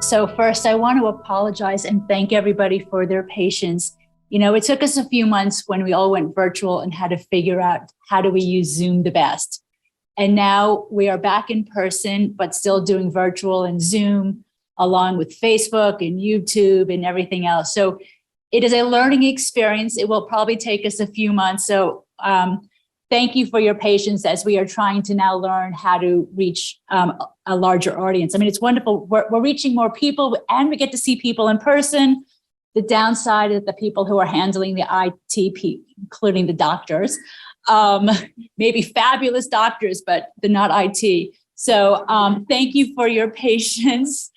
So first, I want to apologize and thank everybody for their patience. You know, it took us a few months when we all went virtual and had to figure out how do we use Zoom the best. And now we are back in person, but still doing virtual and Zoom, along with Facebook and YouTube and everything else. So it is a learning experience. It will probably take us a few months. So thank you for your patience as we are trying to now learn how to reach a larger audience. I mean, it's wonderful. We're reaching more people and we get to see people in person. The downside is the people who are handling the IT, including the doctors, maybe fabulous doctors, but they're not IT. So thank you for your patience.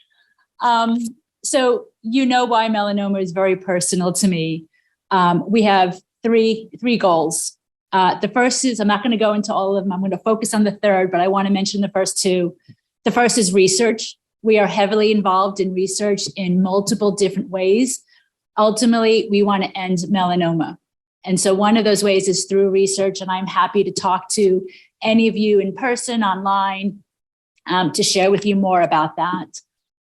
So you know why melanoma is very personal to me. We have three goals. The first is, I'm not going to go into all of them. I'm going to focus on the third, but I want to mention the first two. The first is research. We are heavily involved in research in multiple different ways. Ultimately, we want to end melanoma. And so one of those ways is through research, and I'm happy to talk to any of you in person, online, to share with you more about that.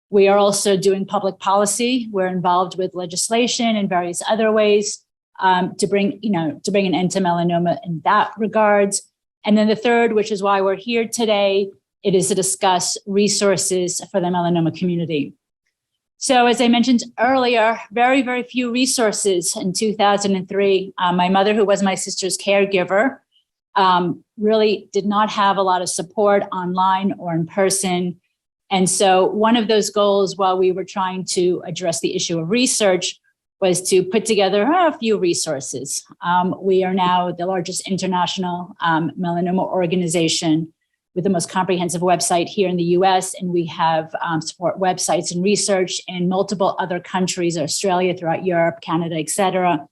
We are also doing public policy. We're involved with legislation and various other ways to bring an end to melanoma in that regards. And then the third, which is why we're here today, it is to discuss resources for the melanoma community. So as I mentioned earlier, very, very few resources in 2003. My mother, who was my sister's caregiver, really did not have a lot of support online or in person. And so one of those goals while we were trying to address the issue of research was to put together a few resources. We are now the largest international melanoma organization with the most comprehensive website here in the US. And we have support websites and research in multiple other countries, Australia, throughout Europe, Canada, et cetera.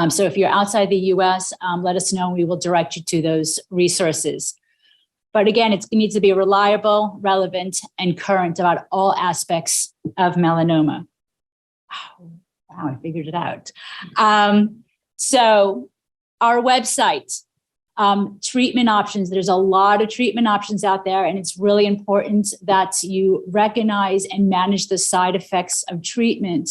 So if you're outside the US, let us know and we will direct you to those resources. But again, it needs to be reliable, relevant, and current about all aspects of melanoma. Wow, I figured it out. So our website, treatment options, there's a lot of treatment options out there, and it's really important that you recognize and manage the side effects of treatment.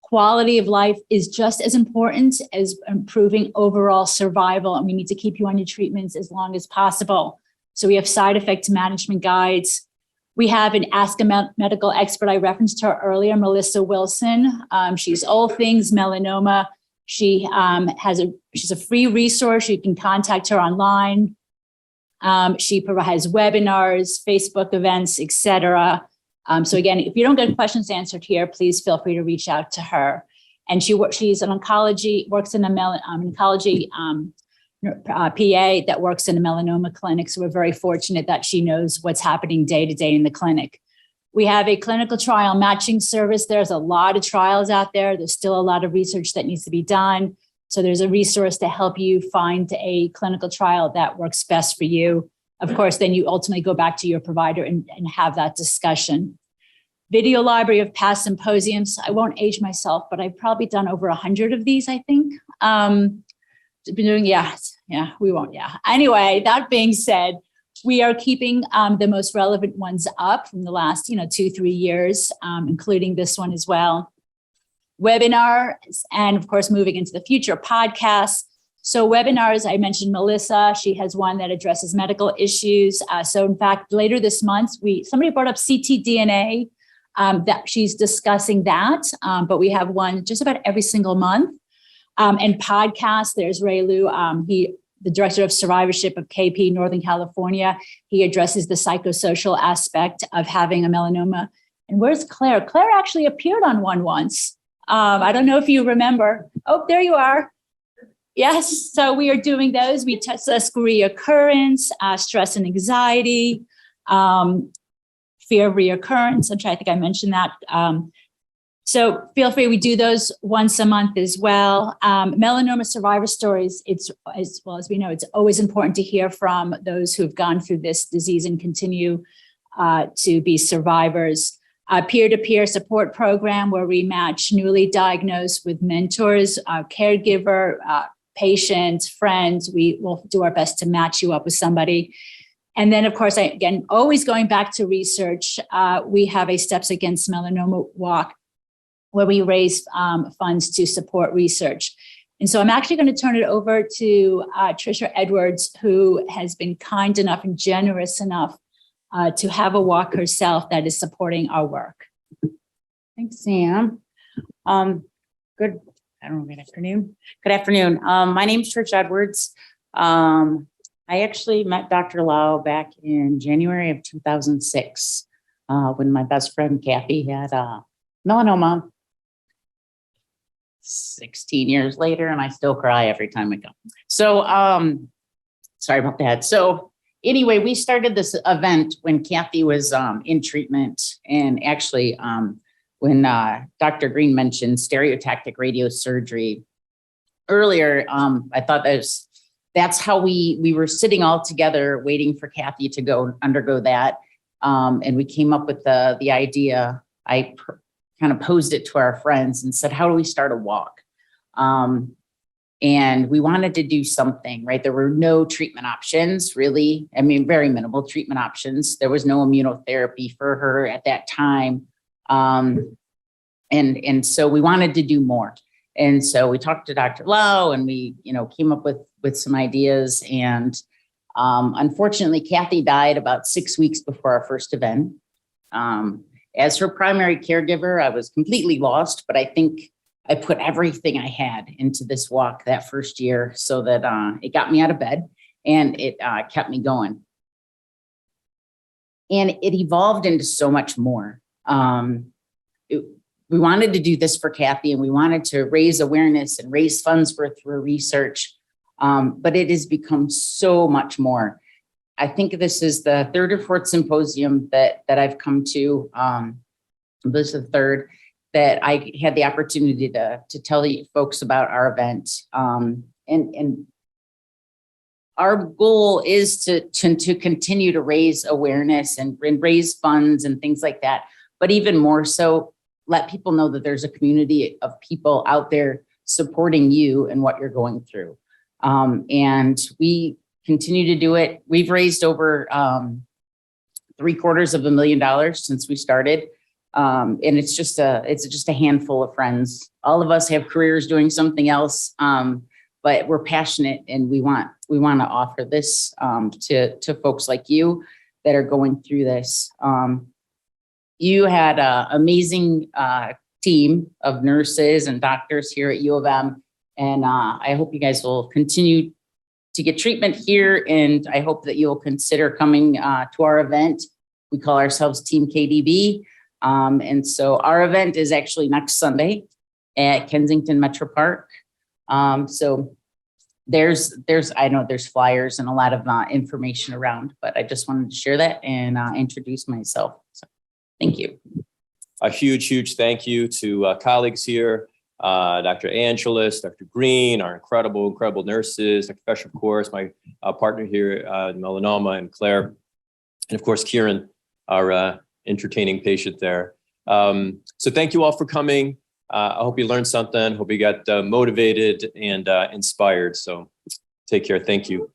Quality of life is just as important as improving overall survival, and we need to keep you on your treatments as long as possible. So we have side effect management guides. We have an Ask a Medical Expert. I referenced her earlier, Melissa Wilson. She's all things melanoma. She's a free resource. You can contact her online. She provides webinars, Facebook events, et cetera. So again, if you don't get questions answered here, please feel free to reach out to her. And she's an oncology, works in a oncology PA that works in a melanoma clinic. So we're very fortunate that she knows what's happening day to day in the clinic. We have a clinical trial matching service. There's a lot of trials out there. There's still a lot of research that needs to be done. So there's a resource to help you find a clinical trial that works best for you. Of course, then you ultimately go back to your provider and have that discussion. Video library of past symposiums. I won't age myself, but I've probably done over 100 of these, I think. Been doing, we won't, Anyway, that being said, we are keeping the most relevant ones up from the last, 2-3 years, including this one as well. Webinars, and of course, moving into the future, podcasts. So webinars, I mentioned Melissa, she has one that addresses medical issues. So in fact, later this month, somebody brought up ctDNA, that she's discussing that, but we have one just about every single month. And podcasts, there's Ray Liu, the director of survivorship of KP Northern California. He addresses the psychosocial aspect of having a melanoma. And where's Claire? Claire actually appeared on one once. I don't know if you remember. Oh, there you are. Yes, so we are doing those. We discuss reoccurrence, stress and anxiety, fear of reoccurrence. I think I mentioned that. So feel free, we do those once a month as well. Melanoma survivor stories, it's, as well as we know, it's always important to hear from those who've gone through this disease and continue to be survivors. Peer-to-peer support program where we match newly diagnosed with mentors, caregiver, patient, friends. We will do our best to match you up with somebody. And then, of course, again, always going back to research, we have a Steps Against Melanoma Walk, where we raise funds to support research. And so I'm actually going to turn it over to Tricia Edwards, who has been kind enough and generous enough to have a walk herself that is supporting our work. Thanks, Sam. Good afternoon. Good afternoon. My name's Trish Edwards. I actually met Dr. Lau back in January of 2006 when my best friend Kathy had melanoma. 16 years later, and I still cry every time I go. So, sorry about that. So anyway, we started this event when Kathy was in treatment, and actually when Dr. Green mentioned stereotactic radiosurgery earlier, I thought that's how we were sitting all together waiting for Kathy to go undergo that. And we came up with the idea. I kind of posed it to our friends and said, how do we start a walk? And we wanted to do something, right? There were no treatment options, really. I mean, very minimal treatment options. There was no immunotherapy for her at that time. And so we wanted to do more. And so we talked to Dr. Lau, and we, came up with some ideas. And unfortunately, Kathy died about 6 weeks before our first event. As her primary caregiver, I was completely lost, but I think I put everything I had into this walk that first year so that it got me out of bed, and it kept me going. And it evolved into so much more. We wanted to do this for Kathy, and we wanted to raise awareness and raise funds for through research, but it has become so much more. I think this is the third or fourth symposium that I've come to. This is the third that I had the opportunity to tell you folks about our event. And our goal is to continue to raise awareness and raise funds and things like that. But even more so, let people know that there's a community of people out there supporting you and what you're going through. And we continue to do it. We've raised over $750,000 since we started. And it's just a handful of friends. All of us have careers doing something else, but we're passionate, and we want to offer this to folks like you that are going through this. You had an amazing team of nurses and doctors here at U of M, and I hope you guys will continue to get treatment here, and I hope that you'll consider coming to our event. We call ourselves Team KDB. And so our event is actually next Sunday at Kensington Metro Park. So I know there's flyers and a lot of information around, but I just wanted to share that and introduce myself. So thank you. A huge thank you to colleagues here, Dr. Angelis, Dr. Green, our incredible nurses, Dr. Fesher, of course, my partner here in melanoma, and Claire, and of course, Kieran, our entertaining patient there. So thank you all for coming. I hope you learned something. Hope you got motivated and inspired. So take care. Thank you.